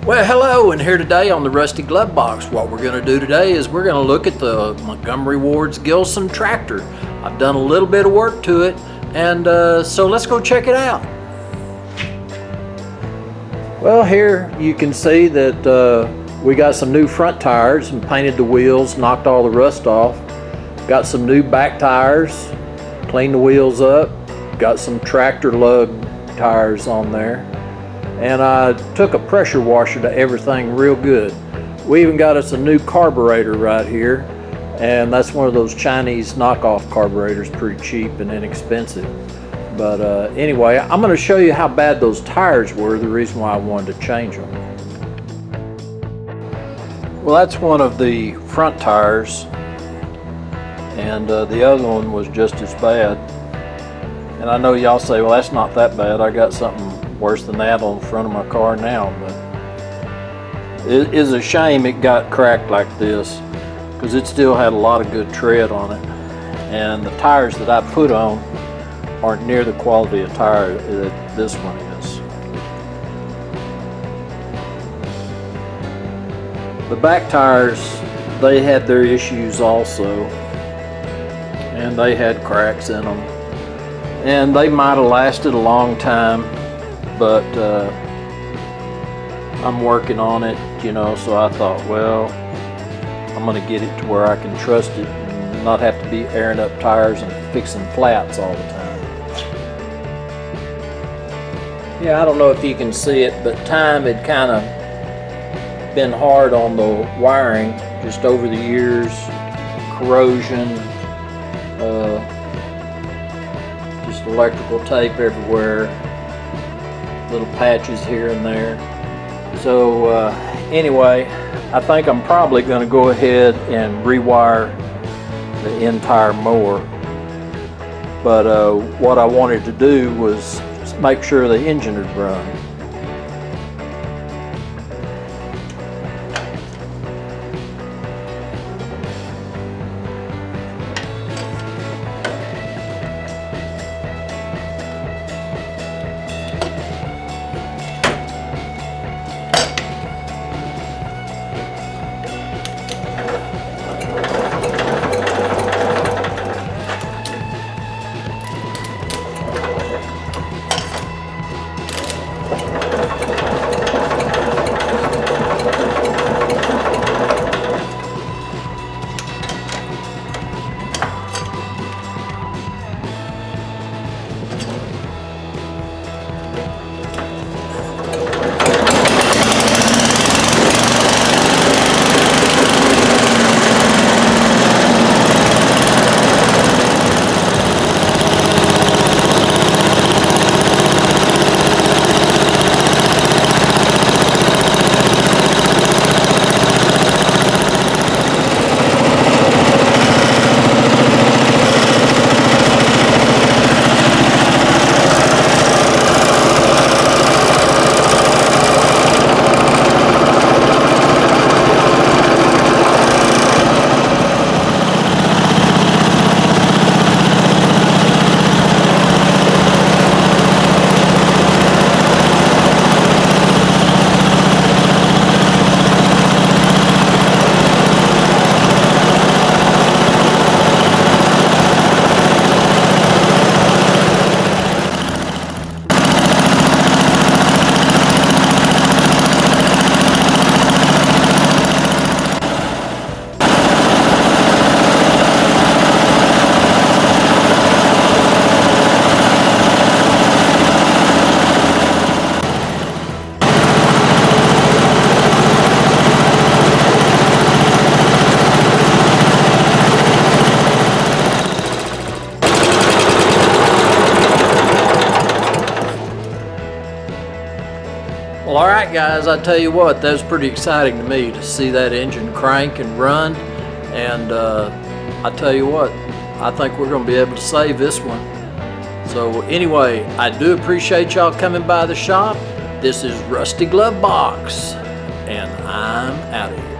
Well, hello, and here today on the Rusty Glovebox, what we're going to do today is we're going to look at the Montgomery Wards Gilson tractor. I've done a little bit of work to it, and so let's go check it out. Well, here you can see that we got some new front tires and painted the wheels, knocked all the rust off. Got some new back tires, cleaned the wheels up, got some tractor lug tires on there. And I took a pressure washer to everything real good. We even got us a new carburetor right here, and that's one of those Chinese knockoff carburetors, pretty cheap and inexpensive. But anyway, I'm going to show you how bad those tires were, the reason why I wanted to change them. Well, that's one of the front tires, and the other one was just as bad. And I know y'all say, well, that's not that bad. I got something worse than that on the front of my car now, but it is a shame it got cracked like this, because it still had a lot of good tread on it, and the tires that I put on aren't near the quality of tire that this one is. The back tires, they had their issues also, and they had cracks in them, and they might have lasted a long time, but I'm working on it, you know, so I thought, well, I'm going to get it to where I can trust it and not have to be airing up tires and fixing flats all the time. Yeah, I don't know if you can see it, but time had kind of been hard on the wiring just over the years. Corrosion, just electrical tape everywhere, little patches here and there. So anyway, I think I'm probably going to go ahead and rewire the entire mower. But what I wanted to do was make sure the engine would run. Well, alright guys, I tell you what, that was pretty exciting to me to see that engine crank and run, and I tell you what, I think we're going to be able to save this one. So anyway, I do appreciate y'all coming by the shop. This is Rusty Glovebox, and I'm out of here.